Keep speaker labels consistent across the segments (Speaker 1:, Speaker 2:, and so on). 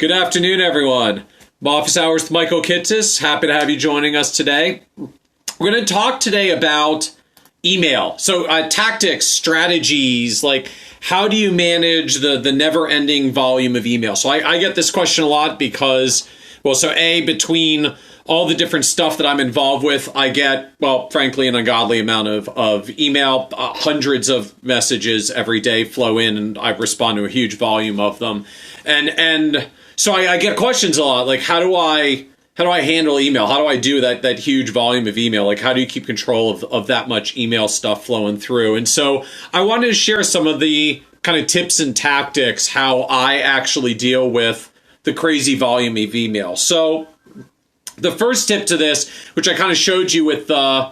Speaker 1: Good afternoon, everyone. Office Hours with Michael Kitces. Happy to have you joining us today. We're going to talk today about email. So tactics, strategies, like how do you manage the never-ending volume of email? So I get this question a lot because, between all the different stuff that I'm involved with, I get, frankly, an ungodly amount of email. Hundreds of messages every day flow in, and I respond to a huge volume of them. And so I get questions a lot, like how do I handle email? How do I do that huge volume of email? Like how do you keep control of that much email stuff flowing through? And so I wanted to share some of the kind of tips and tactics, how I actually deal with the crazy volume of email. So the first tip to this, which I kind of showed you with the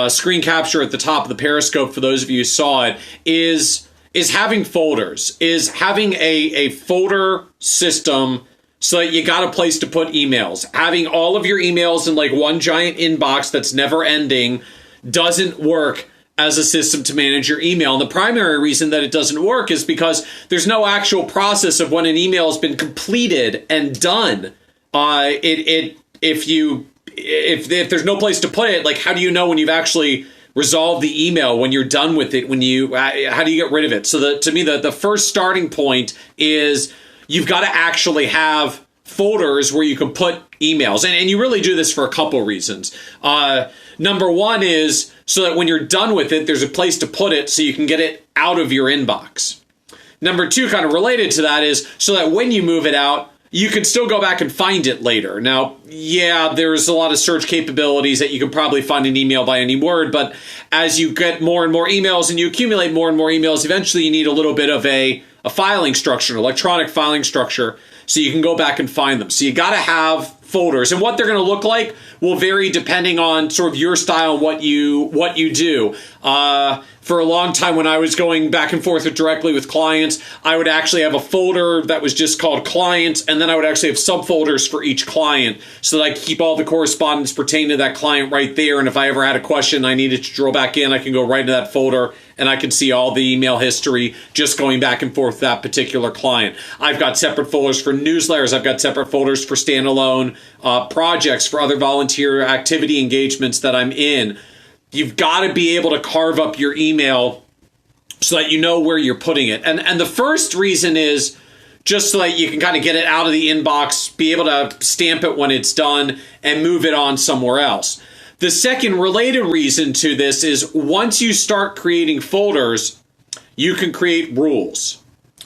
Speaker 1: screen capture at the top of the Periscope for those of you who saw it, is having folders, is having a folder system so that you got a place to put emails. Having all of your emails in like one giant inbox that's never ending doesn't work as a system to manage your email. And the primary reason that it doesn't work is because there's no actual process of when an email has been completed and done. If there's no place to put it, like how do you know when you've actually resolve the email, when you're done with it, how do you get rid of it? So to me, the first starting point is you've got to actually have folders where you can put emails. And you really do this for a couple reasons. Number one is so that when you're done with it, there's a place to put it so you can get it out of your inbox. Number two, kind of related to that, is so that when you move it out, you can still go back and find it later. Now, yeah, there's a lot of search capabilities that you can probably find an email by any word, but as you get more and more emails and you accumulate more and more emails, eventually you need a little bit of a filing structure, an electronic filing structure, so you can go back and find them. So you got to have folders, and what they're going to look like will vary depending on sort of your style and what you do. For a long time, when I was going back and forth directly with clients, I would actually have a folder that was just called clients, and then I would actually have subfolders for each client so that I could keep all the correspondence pertaining to that client right there. And if I ever had a question I needed to drill back in, I can go right into that folder and I can see all the email history just going back and forth with that particular client. I've got separate folders for newsletters. I've got separate folders for standalone projects, for other volunteer activity engagements that I'm in. You've got to be able to carve up your email so that you know where you're putting it. And the first reason is just so that you can kind of get it out of the inbox, be able to stamp it when it's done, and move it on somewhere else. The second related reason to this is once you start creating folders, you can create rules.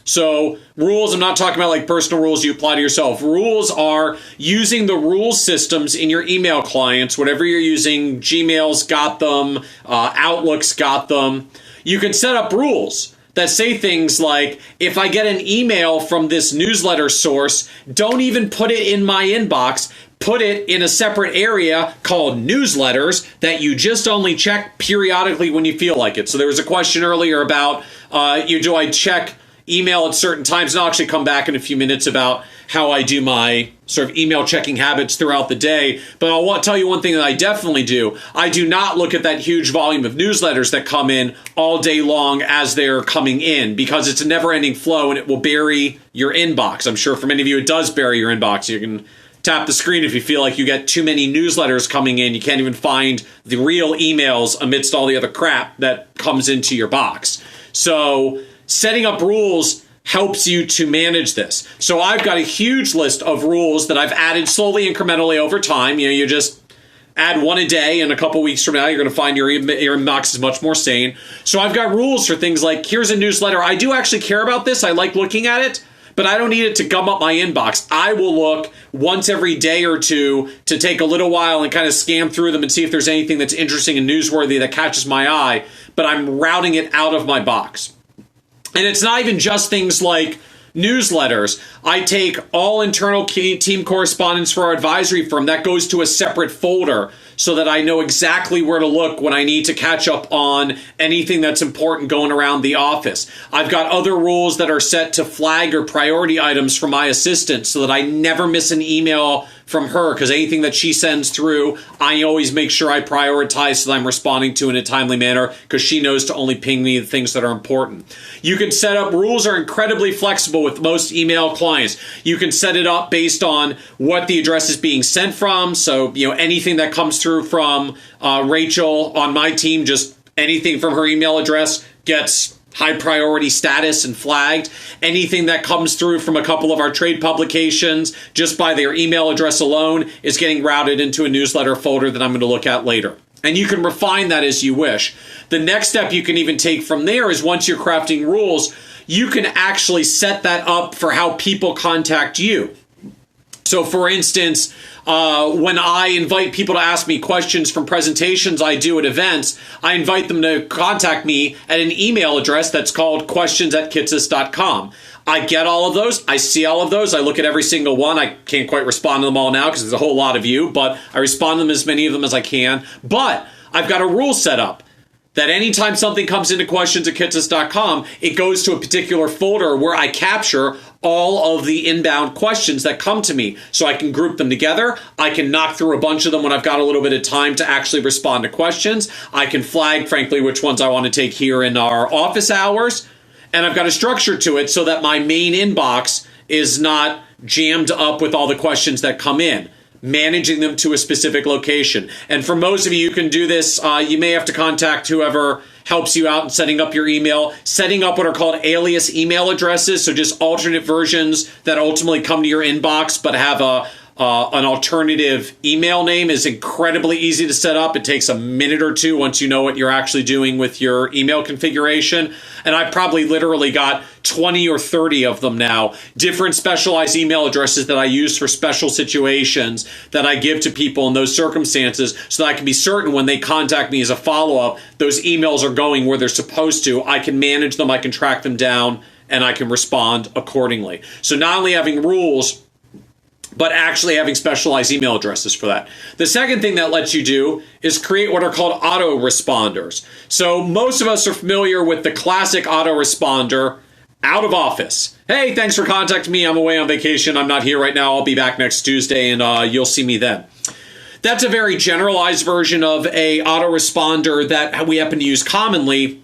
Speaker 1: So rules, I'm not talking about like personal rules you apply to yourself. Rules are using the rule systems in your email clients, whatever you're using. Gmail's got them, Outlook's got them. You can set up rules that say things like, if I get an email from this newsletter source, don't even put it in my inbox. Put it in a separate area called newsletters that you just only check periodically when you feel like it. So there was a question earlier about, do I check email at certain times? And I'll actually come back in a few minutes about how I do my sort of email checking habits throughout the day. But I'll tell you one thing that I definitely do. I do not look at that huge volume of newsletters that come in all day long as they're coming in, because it's a never-ending flow and it will bury your inbox. I'm sure for many of you it does bury your inbox. You can tap the screen if you feel like you get too many newsletters coming in. You can't even find the real emails amidst all the other crap that comes into your box. So setting up rules helps you to manage this. So I've got a huge list of rules that I've added slowly, incrementally over time. You just add one a day, and a couple weeks from now, you're going to find your inbox is much more sane. So I've got rules for things like, here's a newsletter. I do actually care about this. I like looking at it, but I don't need it to gum up my inbox. I will look once every day or two to take a little while and kind of scan through them and see if there's anything that's interesting and newsworthy that catches my eye, but I'm routing it out of my box. And it's not even just things like newsletters. I take all internal team correspondence for our advisory firm. That goes to a separate folder so that I know exactly where to look when I need to catch up on anything that's important going around the office. I've got other rules that are set to flag or priority items for my assistant so that I never miss an email from her, because anything that she sends through, I always make sure I prioritize so that I'm responding to in a timely manner, because she knows to only ping me the things that are important. You can set up rules are incredibly flexible with most email clients. You can set it up based on what the address is being sent from. So, anything that comes through from Rachel on my team, just anything from her email address gets high priority status and flagged. Anything that comes through from a couple of our trade publications, just by their email address alone, is getting routed into a newsletter folder that I'm going to look at later. And you can refine that as you wish. The next step you can even take from there is, once you're crafting rules, you can actually set that up for how people contact you. So for instance, when I invite people to ask me questions from presentations I do at events, I invite them to contact me at an email address that's called questions@kitces.com. I get all of those. I see all of those. I look at every single one. I can't quite respond to them all now because there's a whole lot of you, but I respond to them, as many of them as I can. But I've got a rule set up that anytime something comes into questions@kitces.com, it goes to a particular folder where I capture all of the inbound questions that come to me, so I can group them together. I can knock through a bunch of them when I've got a little bit of time to actually respond to questions. I can flag, frankly, which ones I want to take here in our office hours. And I've got a structure to it so that my main inbox is not jammed up with all the questions that come in, managing them to a specific location. And for most of you, you can do this. You may have to contact whoever helps you out in setting up your email, setting up what are called alias email addresses. So just alternate versions that ultimately come to your inbox, but have an alternative email name, is incredibly easy to set up. It takes a minute or two once you know what you're actually doing with your email configuration. And I've probably literally got 20 or 30 of them now, different specialized email addresses that I use for special situations that I give to people in those circumstances, so that I can be certain when they contact me as a follow-up, those emails are going where they're supposed to. I can manage them, I can track them down, and I can respond accordingly. So not only having rules, but actually having specialized email addresses for that. The second thing that lets you do is create what are called autoresponders. So most of us are familiar with the classic autoresponder out of office. Hey, thanks for contacting me. I'm away on vacation. I'm not here right now. I'll be back next Tuesday, and you'll see me then. That's a very generalized version of a autoresponder that we happen to use commonly.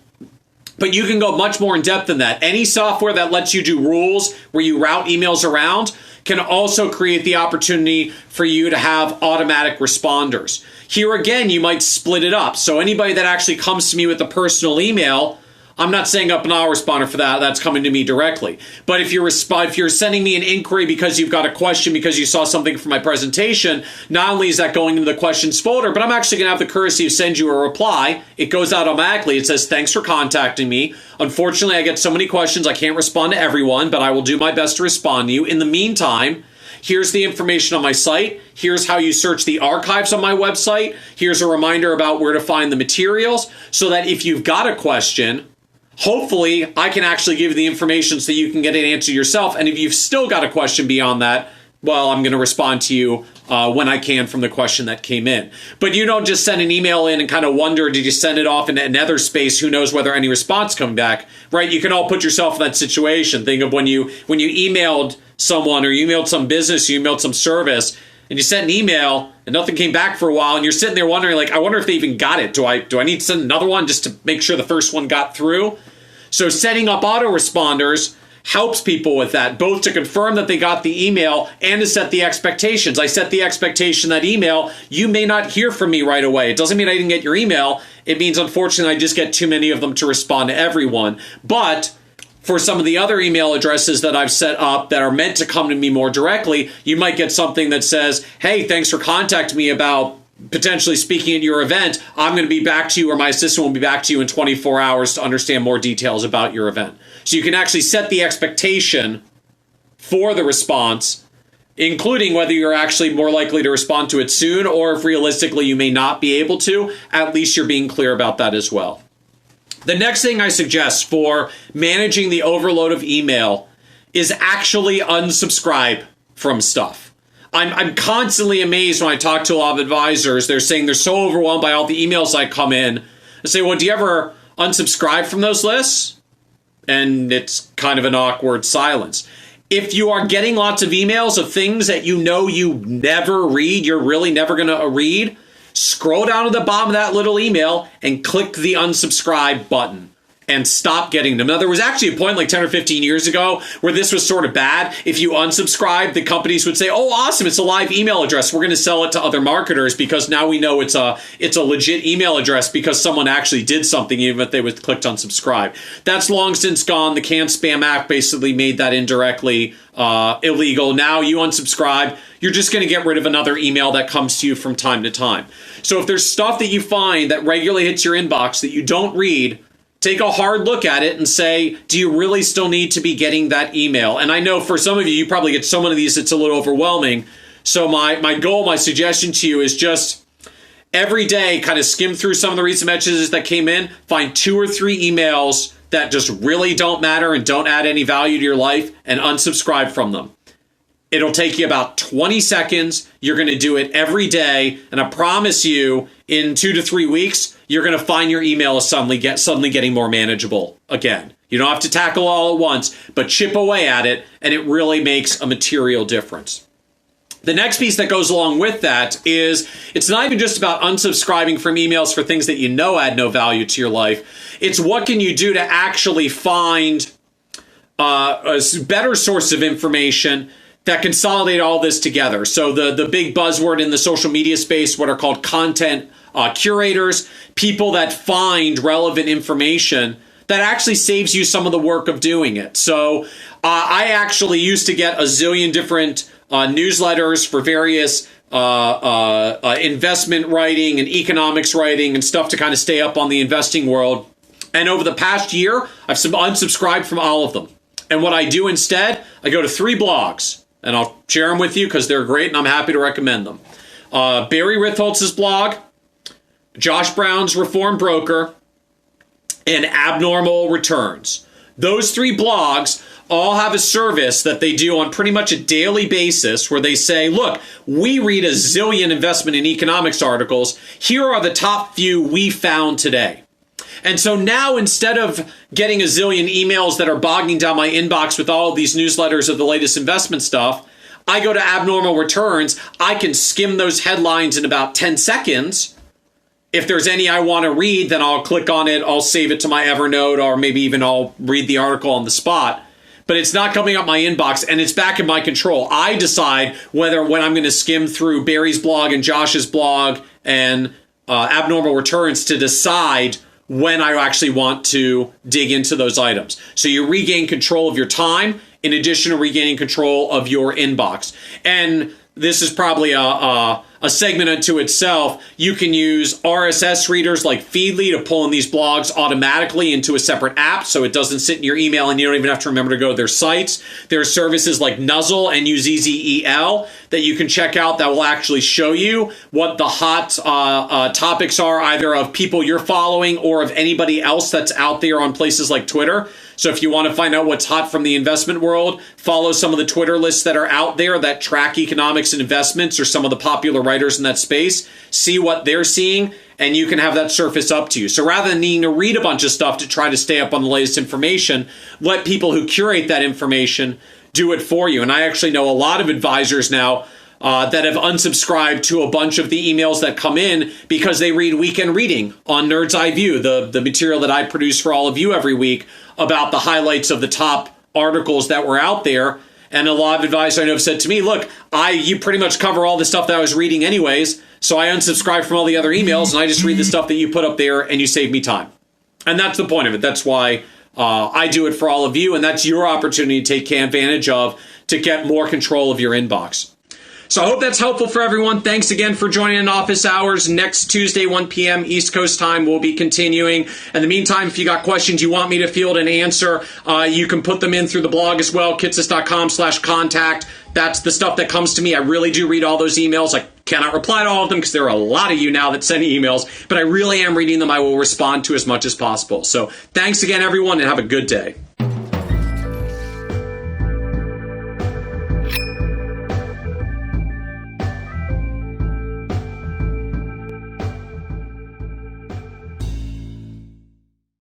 Speaker 1: But you can go much more in depth than that. Any software that lets you do rules where you route emails around can also create the opportunity for you to have automatic responders. Here again, you might split it up. So anybody that actually comes to me with a personal email, I'm not setting up an autoresponder for that. That's coming to me directly. But if you're sending me an inquiry because you've got a question because you saw something from my presentation, not only is that going into the questions folder, but I'm actually going to have the courtesy of send you a reply. It goes out automatically. It says, thanks for contacting me. Unfortunately, I get so many questions, I can't respond to everyone, but I will do my best to respond to you. In the meantime, here's the information on my site. Here's how you search the archives on my website. Here's a reminder about where to find the materials, so that if you've got a question, hopefully I can actually give you the information so you can get an answer yourself. And if you've still got a question beyond that, well, I'm going to respond to you when I can from the question that came in. But you don't just send an email in and kind of wonder, did you send it off into another space? Who knows whether any response coming back, right? You can all put yourself in that situation. Think of when you emailed someone, or you emailed some business, you emailed some service, and you sent an email and nothing came back for a while, and you're sitting there wondering, like, I wonder if they even got it. Do I need to send another one just to make sure the first one got through? So setting up autoresponders helps people with that, both to confirm that they got the email and to set the expectations. I set the expectation that email, you may not hear from me right away. It doesn't mean I didn't get your email. It means, unfortunately, I just get too many of them to respond to everyone. But for some of the other email addresses that I've set up that are meant to come to me more directly, you might get something that says, hey, thanks for contacting me about potentially speaking at your event. I'm going to be back to you, or my assistant will be back to you in 24 hours to understand more details about your event. So you can actually set the expectation for the response, including whether you're actually more likely to respond to it soon, or if realistically you may not be able to. At least you're being clear about that as well. The next thing I suggest for managing the overload of email is actually unsubscribe from stuff. I'm constantly amazed when I talk to a lot of advisors. They're saying they're so overwhelmed by all the emails I come in. I say, well, do you ever unsubscribe from those lists? And it's kind of an awkward silence. If you are getting lots of emails of things that you know you never read, you're really never going to read, scroll down to the bottom of that little email and click the unsubscribe button and stop getting them. Now, there was actually a point like 10 or 15 years ago where this was sort of bad. If you unsubscribe, the companies would say, oh, awesome, it's a live email address. We're going to sell it to other marketers because now we know it's a legit email address because someone actually did something, even if they was clicked unsubscribe. That's long since gone. The Can't Spam Act basically made that indirectly illegal. Now you unsubscribe, you're just going to get rid of another email that comes to you from time to time. So if there's stuff that you find that regularly hits your inbox that you don't read, take a hard look at it and say, do you really still need to be getting that email? And I know for some of you, you probably get so many of these, it's a little overwhelming. So my goal, my suggestion to you is just every day kind of skim through some of the recent messages that came in, find 2 or 3 emails that just really don't matter and don't add any value to your life, and unsubscribe from them. It'll take you about 20 seconds. You're going to do it every day. And I promise you, in 2 to 3 weeks, you're going to find your email is suddenly getting more manageable again. You don't have to tackle all at once, but chip away at it, and it really makes a material difference. The next piece that goes along with that is it's not even just about unsubscribing from emails for things that you know add no value to your life. It's what can you do to actually find a better source of information that consolidate all this together. So the big buzzword in the social media space, what are called content curators, people that find relevant information that actually saves you some of the work of doing it. So I actually used to get a zillion different newsletters for various investment writing and economics writing and stuff to kind of stay up on the investing world. And over the past year, I've unsubscribed from all of them. And what I do instead, I go to 3 blogs, and I'll share them with you because they're great and I'm happy to recommend them. Barry Ritholtz's blog, Josh Brown's Reform Broker, and Abnormal Returns. Those 3 blogs all have a service that they do on pretty much a daily basis where they say, look, we read a zillion investment and economics articles. Here are the top few we found today. And so now instead of getting a zillion emails that are bogging down my inbox with all of these newsletters of the latest investment stuff, I go to Abnormal Returns. I can skim those headlines in about 10 seconds. If there's any I want to read, then I'll click on it. I'll save it to my Evernote, or maybe even I'll read the article on the spot. But it's not coming up my inbox, and it's back in my control. I decide when I'm going to skim through Barry's blog and Josh's blog and Abnormal Returns to decide when I actually want to dig into those items. So you regain control of your time in addition to regaining control of your inbox. And this is probably a segment unto itself. You can use RSS readers like Feedly to pull in these blogs automatically into a separate app so it doesn't sit in your email and you don't even have to remember to go to their sites. There are services like Nuzzle, N-U-Z-Z-E-L, that you can check out that will actually show you what the hot topics are, either of people you're following or of anybody else that's out there on places like Twitter. So if you want to find out what's hot from the investment world, follow some of the Twitter lists that are out there that track economics and investments or some of the popular writers in that space. See what they're seeing, and you can have that surface up to you. So rather than needing to read a bunch of stuff to try to stay up on the latest information, let people who curate that information do it for you. And I actually know a lot of advisors now that have unsubscribed to a bunch of the emails that come in because they read Weekend Reading on Nerd's Eye View, the material that I produce for all of you every week about the highlights of the top articles that were out there. And a lot of advisors I know have said to me, look, you pretty much cover all the stuff that I was reading anyways, so I unsubscribe from all the other emails and I just read the stuff that you put up there and you save me time. And that's the point of it. That's why I do it for all of you, and that's your opportunity to take advantage of to get more control of your inbox. So I hope that's helpful for everyone. Thanks again for joining in Office Hours. Next Tuesday, 1 p.m. East Coast time, we'll be continuing. In the meantime, if you got questions you want me to field and answer, you can put them in through the blog as well, kitces.com/contact. That's the stuff that comes to me. I really do read all those emails. I cannot reply to all of them because there are a lot of you now that send emails, but I really am reading them. I will respond to as much as possible. So thanks again, everyone, and have a good day.